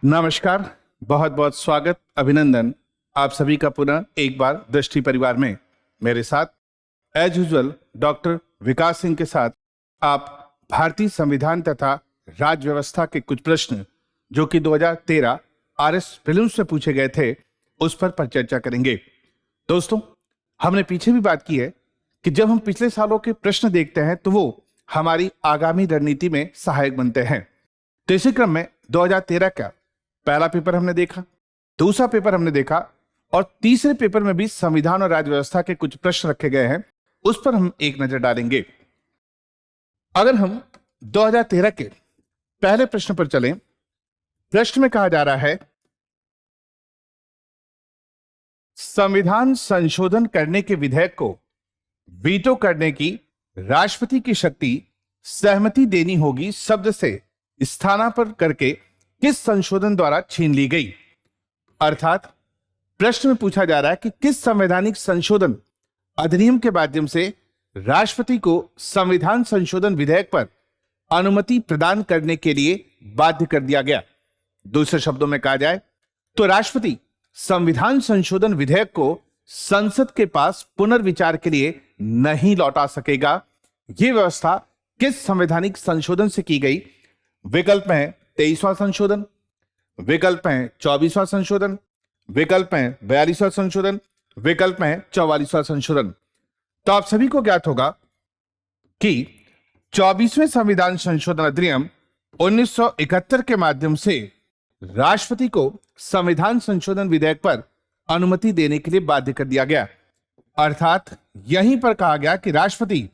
नमस्कार, बहुत बहुत स्वागत, अभिनंदन आप सभी का पुनः एक बार दृष्टि परिवार में। मेरे साथ एज यूजुअल डॉक्टर विकास सिंह के साथ आप भारतीय संविधान तथा राज्य व्यवस्था के कुछ प्रश्न जो कि 2013 आरएस प्रीलिम्स से पूछे गए थे उस पर चर्चा करेंगे। दोस्तों, हमने पीछे भी बात की है कि जब हम पिछले सालों के प्रश्न देखते हैं तो वो हमारी आगामी रणनीति में सहायक बनते हैं। तो इसी क्रम में 2013 का पहला पेपर हमने देखा, दूसरा पेपर हमने देखा और तीसरे पेपर में भी संविधान और राज्य व्यवस्था के कुछ प्रश्न रखे गए हैं, उस पर हम एक नजर डालेंगे। अगर हम 2013 के पहले प्रश्न पर चलें, प्रश्न में कहा जा रहा है संविधान संशोधन करने के विधेयक को वीटो करने की राष्ट्रपति की शक्ति सहमति देनी होगी शब्द से स्थानापन्न करके किस संशोधन द्वारा छीन ली गई। अर्थात प्रश्न में पूछा जा रहा है कि किस संवैधानिक संशोधन अधिनियम के माध्यम से राष्ट्रपति को संविधान संशोधन विधेयक पर अनुमति प्रदान करने के लिए बाध्य कर दिया गया। दूसरे शब्दों में कहा जाए तो राष्ट्रपति संविधान संशोधन विधेयक को संसद के पास पुनर्विचार के लिए नहीं लौटा सकेगा। यह व्यवस्था किस संवैधानिक संशोधन से की गई? विकल्प है 23वां संशोधन, विकल्प है 24वां संशोधन, विकल्प है 42वां संशोधन, विकल्प है 44वां संशोधन। तो आप सभी को ज्ञात होगा कि 24वें संविधान संशोधन अधिनियम 1971 के माध्यम से राष्ट्रपति को संविधान संशोधन विधेयक पर अनुमति देने के लिए बाध्य कर दिया गया। अर्थात यहीं पर कहा गया कि राष्ट्रपति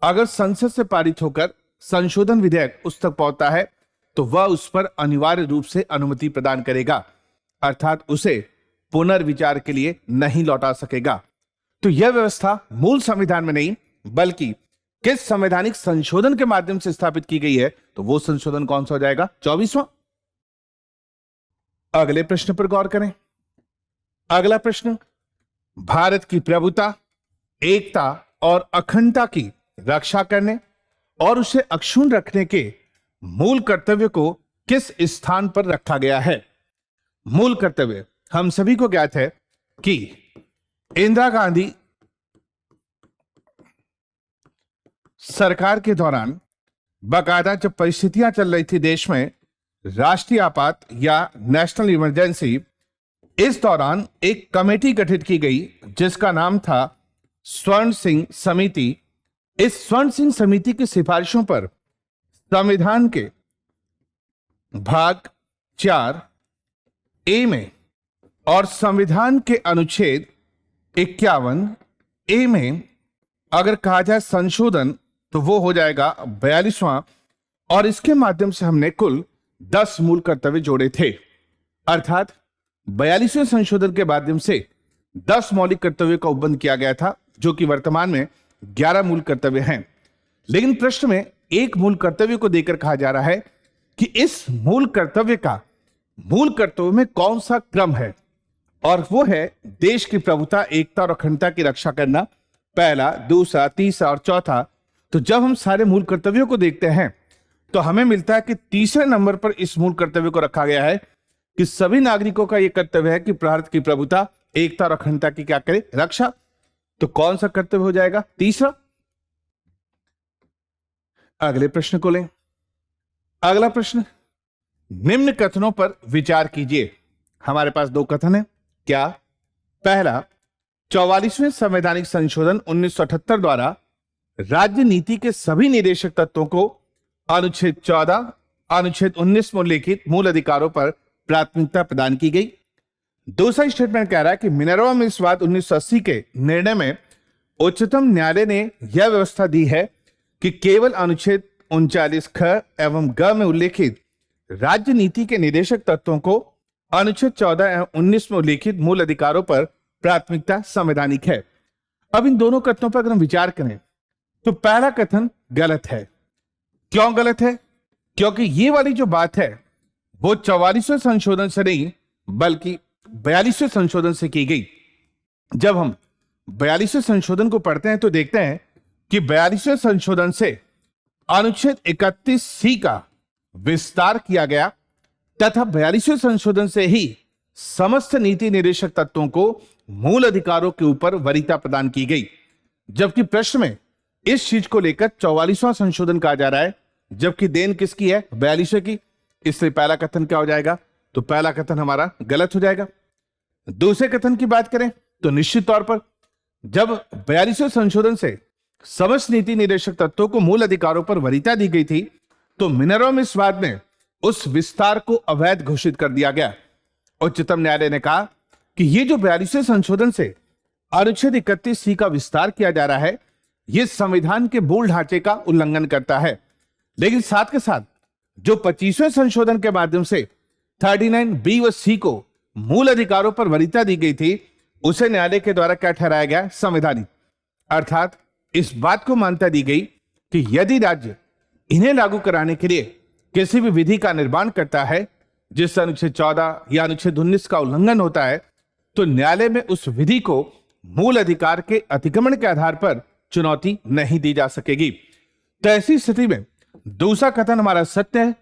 अगर संसद से पारित होकर संशोधन विधेयक उस तक पहुंचता है तो वह उस पर अनिवार्य रूप से अनुमति प्रदान करेगा, अर्थात उसे पुनर्विचार के लिए नहीं लौटा सकेगा। तो यह व्यवस्था मूल संविधान में नहीं बल्कि किस संवैधानिक संशोधन के माध्यम से स्थापित की गई है, तो वो संशोधन कौन सा हो जाएगा? 24वां। अगले प्रश्न पर गौर करें। अगला प्रश्न, भारत की प्रभुता, एकता और अखंडता की रक्षा करने और उसे अक्षुण्ण रखने के मूल कर्तव्य को किस स्थान पर रखा गया है? मूल कर्तव्य हम सभी को ज्ञात है कि इंदिरा गांधी सरकार के दौरान बाकायदा जब परिस्थितियां चल रही थी देश में, राष्ट्रीय आपात या नेशनल इमरजेंसी, इस दौरान एक कमेटी गठित की गई जिसका नाम था स्वर्ण सिंह समिति। इस स्वर्ण सिंह समिति की सिफारिशों पर संविधान के भाग 4A में और संविधान के अनुच्छेद 51 A में अगर कहा जाए संशोधन तो वो हो जाएगा 42वां, और इसके माध्यम से हमने कुल 10 मूल कर्तव्य जोड़े थे। अर्थात 42वें संशोधन के माध्यम से 10 मौलिक कर्तव्यों का उपबंध किया गया था, जो कि वर्तमान में 11 मूल कर्तव्य हैं। लेकिन प्रश्न में एक मूल कर्तव्य को देकर कहा जा रहा है कि इस मूल कर्तव्य में कौन सा क्रम है, और वो है देश की प्रभुता, एकता और अखंडता की रक्षा करना, पहला, दूसरा, तीसरा और चौथा। तो जब हम सारे मूल कर्तव्यों को देखते हैं तो हमें मिलता है कि तीसरे नंबर पर इस मूल कर्तव्य को रखा गया है कि सभी नागरिकों का यह कर्तव्य है कि भारत की प्रभुता, एकता और अखंडता की क्या करे? रक्षा। तो कौन सा कर्तव्य हो जाएगा? तीसरा। अगले प्रश्न को लें। अगला प्रश्न, निम्न कथनों पर विचार कीजिए। हमारे पास 2 कथन है। क्या? पहला, 44वें संवैधानिक संशोधन 1978 द्वारा राज्य नीति के सभी निदेशक तत्वों को अनुच्छेद 14, अनुच्छेद 19 में उल्लिखित मूल अधिकारों पर प्राथमिकता प्रदान की गई। दूसरा स्टेटमेंट कह रहा है कि मिनर्वा मिल्स वाद 1980 के निर्णय में उच्चतम न्यायालय ने यह व्यवस्था दी है कि केवल अनुच्छेद 39 ख एवं ग में उल्लेखित राज्य नीति के निदेशक तत्वों को अनुच्छेद 14 एवं 19 में उल्लेखित मूल अधिकारों पर प्राथमिकता संवैधानिक है। अब इन दोनों कथनों पर अगर हम विचार करें तो पहला कथन गलत है। क्यों गलत है? क्योंकि ये वाली जो बात है वो 44वें संशोधन से नहीं बल्कि 42वें संशोधन से की गई। जब हम 42वें संशोधन को पढ़ते हैं तो देखते हैं कि 42वें संशोधन से अनुच्छेद 31C का विस्तार किया गया तथा 42वें संशोधन से ही समस्त नीति निदेशक तत्वों को मूल अधिकारों के ऊपर वरीयता प्रदान की गई। जबकि प्रश्न में इस चीज को लेकर 44वां संशोधन कहा जा रहा है, जबकि देन किसकी है? 42वें की। इसलिए पहला कथन क्या हो जाएगा? तो पहला कथन हमारा गलत हो जाएगा। दूसरे कथन की बात करें तो निश्चित तौर पर जब 42वें संशोधन से समस्त नीति निदेशक तत्वों को मूल अधिकारों पर वरीयता दी गई थी, तो मिनरवा इस बाद में उस विस्तार को अवैध घोषित कर दिया गया। उच्चतम न्यायालय ने कहा कि यह जो 42वें संशोधन से अनुच्छेद 31C का विस्तार किया जा रहा है, यह संविधान के मूल ढांचे का उल्लंघन करता है। लेकिन साथ के साथ जो 25वें संशोधन के माध्यम से 39B व C को मूल अधिकारों पर वरीयता दी गई थी, उसे न्यायालय के द्वारा क्या ठहराया गया? संवैधानिक। अर्थात इस बात को मान्यता दी गई कि यदि राज्य इन्हें लागू कराने के लिए किसी भी विधि का निर्माण करता है जिससे अनुच्छेद 14 या अनुच्छेद 19 का उल्लंघन होता है, तो न्यायालय में उस विधि को मूल अधिकार के अतिक्रमण के आधार पर चुनौती नहीं दी जा सकेगी। तो ऐसी स्थिति में दूसरा कथन हमारा सत्य है,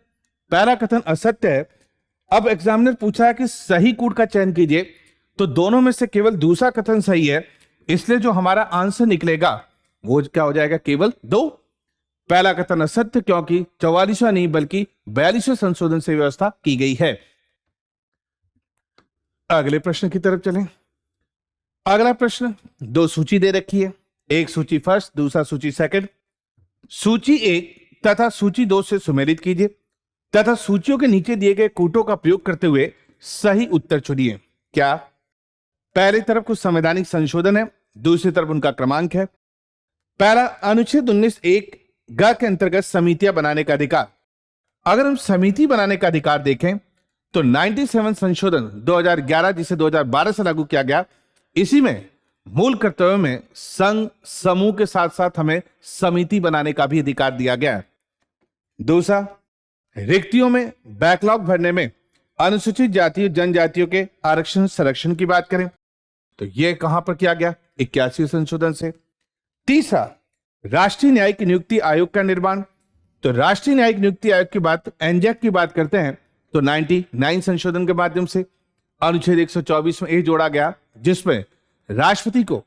पहला कथन असत्य है। अब एग्जामिनर पूछा है कि सही कूट का चयन कीजिए, तो दोनों में से केवल दूसरा कथन सही है, इसलिए जो हमारा आंसर निकलेगा वो क्या हो जाएगा? केवल 2। पहला कथन असत्य, क्योंकि 44वां नहीं बल्कि 42वें संशोधन से व्यवस्था की गई है। अगले प्रश्न की तरफ चलें। अगला प्रश्न, 2 सूची दे रखी है, एक सूची फर्स्ट, दूसरा सूची सेकंड। सूची 1 तथा सूची 2 से सुमेलित कीजिए तथा सूचियों के नीचे दिए गए कूटों का प्रयोग करते हुए सही उत्तर चुनिए। क्या पहली तरफ कुछ संवैधानिक संशोधन है, दूसरी तरफ उनका क्रमांक है। पहला, अनुच्छेद 19(1) ग के अंतर्गत समितियां बनाने का अधिकार। अगर हम समिति बनाने का अधिकार देखें तो 97 संशोधन 2011 जिसे 2012 से लागू किया गया, इसी में मूल कर्तव्यों में संघ समूह के साथ साथ हमें समिति बनाने का भी अधिकार दिया गया है। दूसरा, रिक्तियों में बैकलॉग भरने में अनुसूचित जाति जनजातियों के आरक्षण संरक्षण की बात करें तो यह कहां पर किया गया? 81 संशोधन से। तीसरा, राष्ट्रीय न्यायिक नियुक्ति आयोग का निर्माण, तो राष्ट्रीय न्यायिक नियुक्ति आयोग की बात, एनजैक की बात करते हैं तो 99 संशोधन के माध्यम से अनुच्छेद 124 में यह जोड़ा गया जिसमें राष्ट्रपति को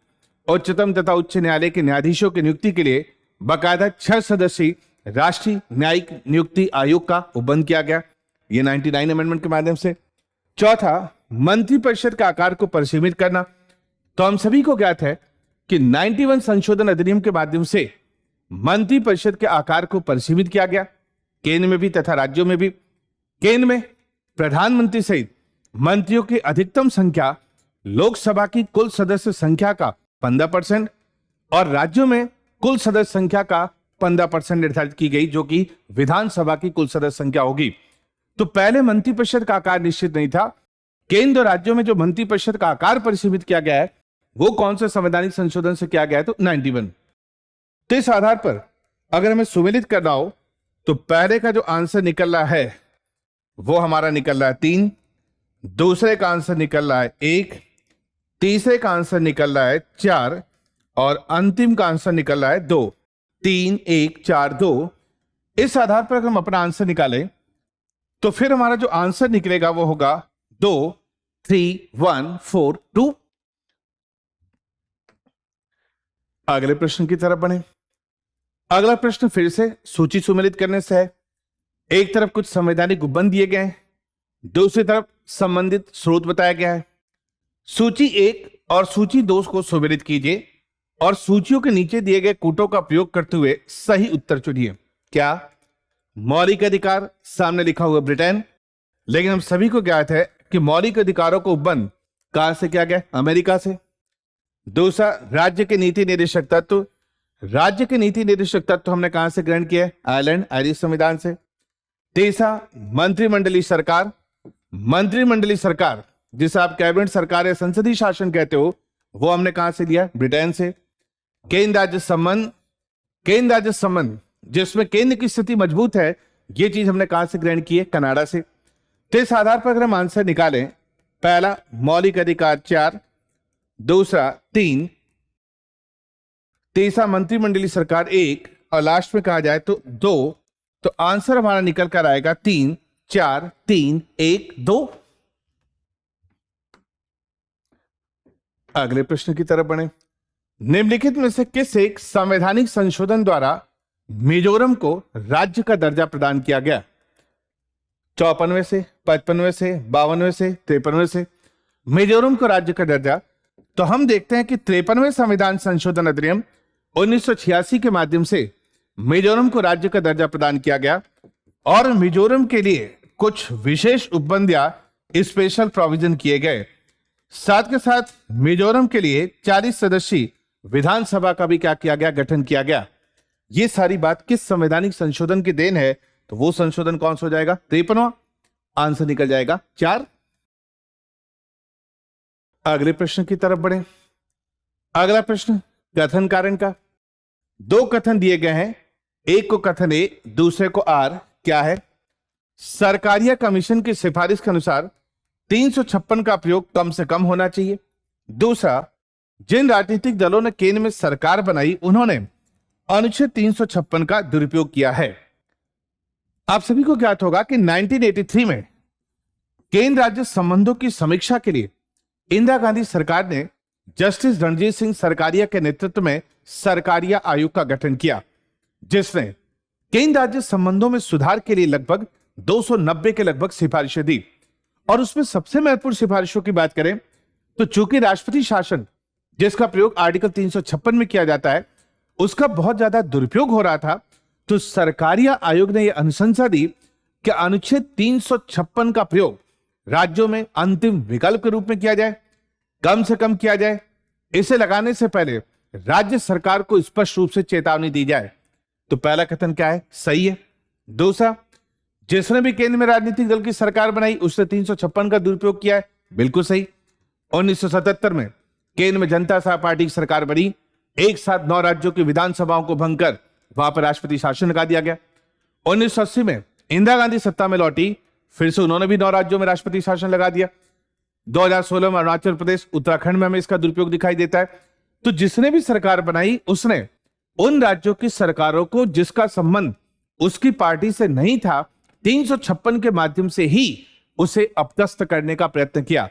उच्चतम तथा उच्च न्यायालय के न्यायाधीशों की नियुक्ति के लिए बाकायदा 6 सदस्यीय राष्ट्रीय न्यायिक नियुक्ति आयोग का उपबंध किया गया, यह 99 अमेंडमेंट के माध्यम से। चौथा, मंत्रिपरिषद का आकार को परिसीमित करना, तो हम सभी को ज्ञात है कि 91 संशोधन अधिनियम के माध्यम से मंत्रिपरिषद के आकार को परिसीमित किया गया, केंद्र में भी तथा राज्यों में भी। केंद्र में प्रधानमंत्री सहित मंत्रियों की अधिकतम संख्या लोकसभा की कुल सदस्य संख्या का 15% और राज्यों में कुल सदस्य संख्या का 15% निर्धारित की गई, जो कि विधानसभा की कुल सदस्य संख्या होगी। तो पहले मंत्रिपरिषद का आकार निश्चित नहीं था। केंद्र और राज्यों में जो मंत्रिपरिषद का आकार परिसीमित किया गया है वो कौन से संवैधानिक संशोधन से किया गया है? तो 91। तो इस आधार पर अगर हमें सुमेलित करना हो तो पहले का जो आंसर निकल रहा है वो हमारा निकल रहा है 3, दूसरे का आंसर निकल रहा है 1, तीसरे का आंसर निकल रहा है 4 और अंतिम का आंसर निकल रहा है 2। 3, 1, 4, 2। इस आधार पर अगर हम अपना आंसर निकालें तो फिर हमारा जो आंसर निकलेगा वो होगा 2, 3, 1, 4, 2। अगले प्रश्न की तरफ बढ़े। अगला प्रश्न फिर से सूची सुमेलित करने से है। एक तरफ कुछ संवैधानिक उपबंध दिए गए हैं, दूसरी तरफ संबंधित स्रोत बताया गया है। सूची 1 और सूची 2 को सुमेलित कीजिए और सूचियों के नीचे दिए गए कूटों का प्रयोग करते हुए सही उत्तर चुनिए। क्या मौलिक अधिकार? सामने लिखा हुआ ब्रिटेन, लेकिन हम सभी को ज्ञात है कि मौलिक अधिकारों को उपबंध कहां से किया गया? अमेरिका से। दूसरा, राज्य के नीति निर्देशक तत्व। राज्य के नीति निर्देशक तत्व हमने कहां से ग्रहण किए? आयरलैंड आयरिश संविधान से। तीसरा, मंत्रिमंडलीय सरकार। मंत्रिमंडलीय सरकार जिसे आप कैबिनेट सरकार या संसदीय शासन कहते हो, वो हमने कहां से लिया? ब्रिटेन से। केंद्र राज्य संबंध। केंद्र राज्य संबंध जिसमें केंद्र की स्थिति मजबूत है, यह चीज हमने कहां से ग्रहण की है? कनाडा से। तो इस आधार पर अगर हम आंसर निकालें, पहला मौलिक अधिकार 4, दूसरा 3, तीसरा मंत्रिमंडलीय सरकार 1 और लास्ट में कहा जाए तो 2, तो आंसर हमारा निकल कर आएगा 3, 4, 3, 1, 2। अगले प्रश्न की तरफ बढ़े। निम्नलिखित में से किस एक संवैधानिक संशोधन द्वारा मिजोरम को राज्य का दर्जा प्रदान किया गया? 54वें से, 55वें से, 52वें से, 53वें से मिजोरम को राज्य का दर्जा। तो हम देखते हैं कि 53वें संविधान संशोधन अधिनियम 1986 के माध्यम से मिजोरम को राज्य का दर्जा प्रदान किया गया और मिजोरम के लिए कुछ विशेष उपबंधियां, स्पेशल प्रोविजन किए गए। साथ के साथ मिजोरम के लिए 40 सदस्यीय विधानसभा का भी क्या किया गया? गठन किया गया। ये सारी बात किस संवैधानिक संशोधन की देन है? तो वो संशोधन कौन सा हो जाएगा? 53वां। आंसर निकल जाएगा 4। अगले प्रश्न की तरफ बढ़े। अगला प्रश्न कथन कारण का। 2 कथन दिए गए हैं, एक को कथन ए, दूसरे को आर। क्या है? सरकारिया कमीशन की सिफारिश के अनुसार 356 का प्रयोग कम से कम होना चाहिए। दूसरा, जिन राजनीतिक दलों ने केंद्र में सरकार बनाई उन्होंने अनुच्छेद 356 का दुरुपयोग किया है। आप सभी को ज्ञात होगा कि 1983 में केंद्र राज्य संबंधों की समीक्षा के लिए इंदिरा गांधी सरकार ने जस्टिस रणजीत सिंह सरकारिया के नेतृत्व में सरकारिया आयोग का गठन किया, जिसने केंद्र राज्य संबंधों में सुधार के लिए लगभग 290 के लगभग सिफारिशें दी। और उसमें सबसे महत्वपूर्ण सिफारिशों की बात करें तो चूंकि राष्ट्रपति शासन, जिसका प्रयोग आर्टिकल 356 में किया जाता है, उसका बहुत ज्यादा दुरुपयोग हो रहा था, तो सरकारिया आयोग ने यह अनुशंसा दी कि अनुच्छेद 356 का प्रयोग राज्यों में अंतिम विकल्प के रूप में किया जाए, कम से कम किया जाए। इसे लगाने से पहले राज्य सरकार को स्पष्ट रूप से चेतावनी दी जाए। तो पहला कथन क्या है? सही है। दूसरा, जिसने भी केंद्र में राजनीतिक दल की सरकार बनाई उसने 356 का दुरुपयोग किया है, बिल्कुल सही। 1977 में केंद्र में जनता सभा पार्टी की सरकार बनी, एक साथ 9 राज्यों की विधानसभाओं को भंग कर वहां पर राष्ट्रपति शासन लगा दिया गया। 1980 में इंदिरा गांधी सत्ता में लौटी, फिर से उन्होंने भी 9 राज्यों में राष्ट्रपति शासन लगा दिया। 2016 में अरुणाचल प्रदेश, उत्तराखंड में हमें इसका दुरुपयोग दिखाई देता है। तो जिसने भी सरकार बनाई उसने उन राज्यों की सरकारों को जिसका संबंध उसकी पार्टी से नहीं था, 356 के माध्यम से ही उसे अपदस्थ करने का प्रयत्न किया।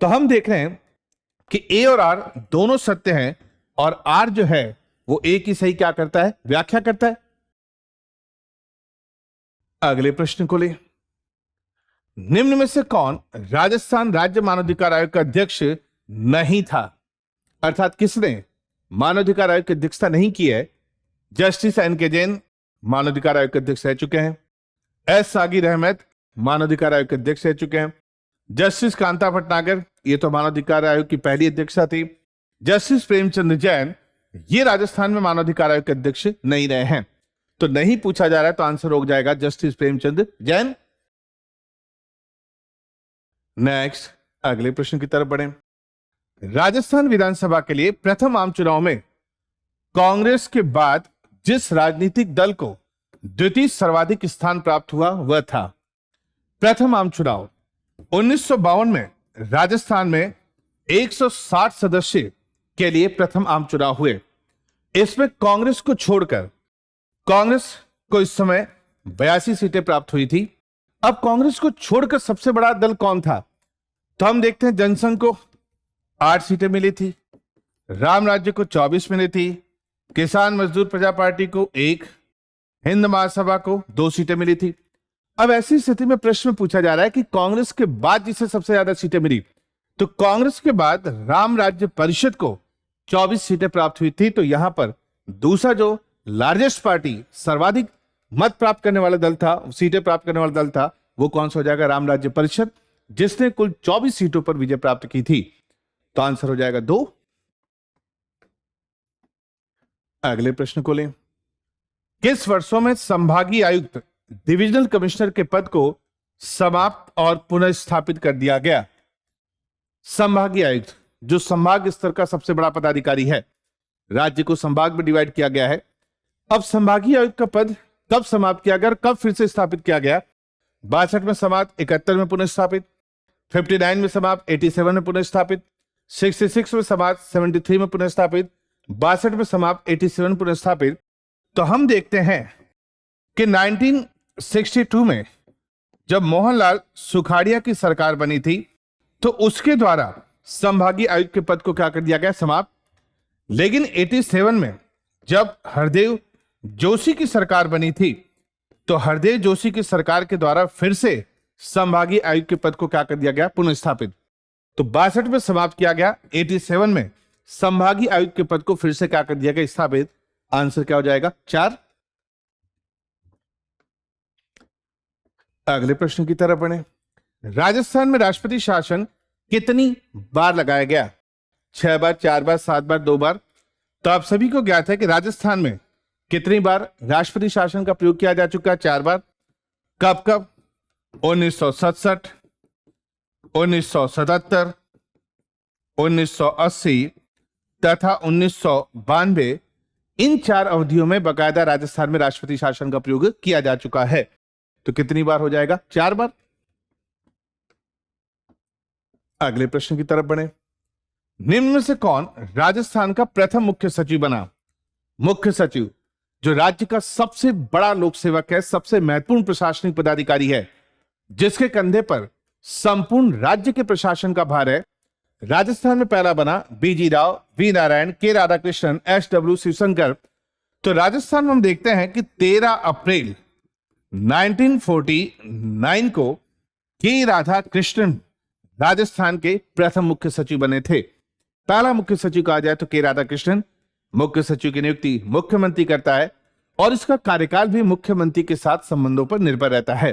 तो हम देख रहे हैं कि ए और आर दोनों सत्य हैं और आर जो है वो ए की सही क्या करता है? व्याख्या करता है। अगले प्रश्न को ले। निम्न में से कौन राजस्थान राज्य मानवाधिकार आयोग का अध्यक्ष नहीं था? अर्थात किसने मानवाधिकार आयोग की अध्यक्षता नहीं की है? जस्टिस एन के जैन मानवाधिकार आयोग के अध्यक्ष रह चुके हैं। एस सागिर अहमद मानवाधिकार आयोग के अध्यक्ष रह चुके हैं। जस्टिस कांता भटनागर, ये तो मानवाधिकार आयोग की पहली अध्यक्षा थी। जस्टिस प्रेमचंद जैन, ये राजस्थान में मानवाधिकार आयोग के अध्यक्ष नहीं रहे हैं। तो नहीं पूछा जा रहा है तो आंसर हो जाएगा जस्टिस प्रेमचंद जैन। नेक्स्ट, अगले प्रश्न की तरफ बढ़े। राजस्थान विधानसभा के लिए प्रथम आम चुनाव में कांग्रेस के बाद जिस राजनीतिक दल को द्वितीय सर्वाधिक स्थान प्राप्त हुआ वह था। प्रथम आम चुनाव 1952 में राजस्थान में 160 सदस्य के लिए प्रथम आम चुनाव हुए। इसमें कांग्रेस को छोड़कर, कांग्रेस को इस समय 82 सीटें प्राप्त हुई थी। अब कांग्रेस को छोड़कर सबसे बड़ा दल कौन था? तो हम देखते हैं जनसंघ को 8 सीटें मिली थी, राम राज्य को 24 मिली थी, किसान मजदूर प्रजा पार्टी को 1, हिंद महासभा को 2 सीटें मिली थी। अब ऐसी स्थिति में प्रश्न पूछा जा रहा है कि कांग्रेस के बाद जिसे सबसे ज्यादा सीटें मिली, तो कांग्रेस के बाद राम राज्य परिषद को 24 सीटें प्राप्त हुई थी। तो यहां पर दूसरा जो लार्जेस्ट पार्टी, सर्वाधिक मत प्राप्त करने वाला दल था, सीटें प्राप्त करने वाला दल था, वो कौन सा हो जाएगा? राम राज्य परिषद, जिसने कुल 24 सीटों पर विजय प्राप्त की थी। तो आंसर हो जाएगा 2। अगले प्रश्न को लें। किस वर्षों में संभागीय आयुक्त डिविजनल कमिश्नर के पद को समाप्त और पुनः स्थापित कर दिया गया? संभागीय आयुक्त जो संभाग स्तर का सबसे बड़ा पदाधिकारी है, राज्य को संभाग में डिवाइड किया गया है। अब संभागीय आयुक्त का पद कब समाप्त किया गया और कब फिर से स्थापित किया गया? 62 में समाप्त, 71 में पुनः स्थापित, 59 में समाप्त, 87 में पुनः स्थापित, 66 में समाप्त, 73 में पुनः स्थापित, 62 में समाप्त, 87 में पुनः स्थापित। तो हम देखते हैं कि 1962 में जब मोहनलाल सुखाड़िया की सरकार बनी थी तो उसके द्वारा संभागीय आयुक्त के पद को क्या कर दिया गया, समाप्त। लेकिन 87 में जब हरदेव जोशी की सरकार बनी थी तो हरदेव जोशी की सरकार के द्वारा फिर से संभागीय आयुक्त के पद को क्या कर दिया गया, पुनर्स्थापित। तो 62 में समाप्त किया गया, 87 में संभागीय आयुक्त के पद को फिर से क्या कर दिया गया, स्थापित। आंसर क्या हो जाएगा, 4। अगले प्रश्न की तरफ बढ़े। राजस्थान में राष्ट्रपति शासन कितनी बार लगाया गया? 6 बार, 4 बार, 7 बार, 2 बार। तो आप सभी को ज्ञात है कि राजस्थान में कितनी बार राष्ट्रपति शासन का प्रयोग किया जा चुका है? 4 बार। कब कब? 1967, 1977, 1980 तथा 1992। इन 4 अवधियों में बकायदा राजस्थान में राष्ट्रपति शासन का प्रयोग किया जा चुका है। तो कितनी बार हो जाएगा? 4 बार। अगले प्रश्न की तरफ बढ़े। निम्न में से कौन राजस्थान का प्रथम मुख्य सचिव बना? मुख्य सचिव जो राज्य का सबसे बड़ा लोक सेवक है, सबसे महत्वपूर्ण प्रशासनिक पदाधिकारी है, जिसके कंधे पर संपूर्ण राज्य के प्रशासन का भार है। राजस्थान में पहला बना बीजी राव, वी नारायण, के राधाकृष्णन, एस.डब्ल्यू. शिवशंकर। तो राजस्थान में हम देखते हैं कि 13 अप्रैल 1949 को के राधाकृष्णन राजस्थान के प्रथम मुख्य सचिव बने थे। पहला मुख्य सचिव कहा जाए तो के राधाकृष्णन। मुख्य सचिव की नियुक्ति मुख्यमंत्री करता है और इसका कार्यकाल भी मुख्यमंत्री के साथ संबंधों पर निर्भर रहता है।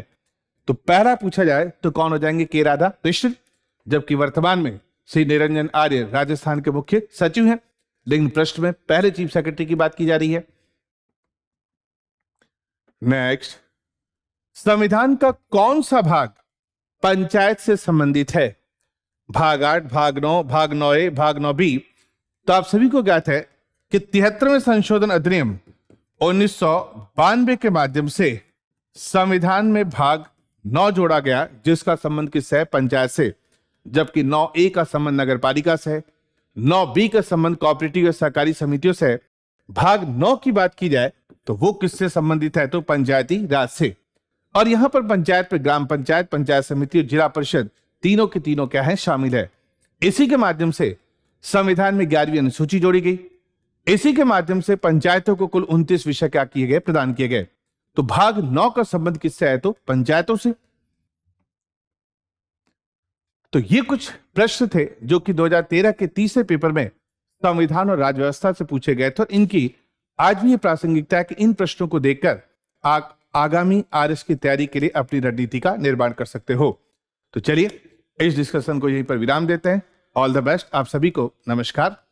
तो पहला पूछा जाए तो कौन हो जाएंगे? के राधाकृष्णन। जबकि वर्तमान में श्री निरंजन आर्य राजस्थान के मुख्य सचिव हैं, लेकिन प्रश्न में पहले चीफ सेक्रेटरी की बात की जा रही है। नेक्स्ट, संविधान का कौन सा भाग पंचायत से संबंधित है? भाग 8, भाग 9, भाग 9A, भाग 9B। तो आप सभी को ज्ञात है कि 73वें संशोधन अधिनियम 1992 के माध्यम से संविधान में भाग 9 जोड़ा गया, जिसका संबंध किससे है? पंचायत से। जबकि 9A का संबंध नगर पालिका से है, 9B का संबंध कोऑपरेटिव या सहकारी समितियों से है। भाग 9 की बात की जाए तो वो किससे संबंधित है? तो पंचायती राज से। और यहां पर पंचायत पे ग्राम पंचायत, पंचायत समिति और जिला परिषद तीनों के तीनों क्या है? शामिल है। इसी के माध्यम से संविधान में 11वीं अनुसूची जोड़ी गई। इसी के माध्यम से पंचायतों को कुल 29 विषय क्या किए गए? प्रदान किए गए। तो भाग 9 का संबंध किससे है? तो पंचायतों से। तो ये कुछ प्रश्न थे जो कि 2013 के तीसरे पेपर में संविधान और राज्य व्यवस्था से पूछे गए थे। और इनकी आज भी ये प्रासंगिकता है कि इन प्रश्नों को देखकर आप आगामी आरएस की तैयारी के लिए अपनी रणनीति का निर्माण कर सकते हो। तो चलिए इस डिस्कशन को यहीं पर विराम देते हैं। ऑल द बेस्ट आप सभी को। नमस्कार।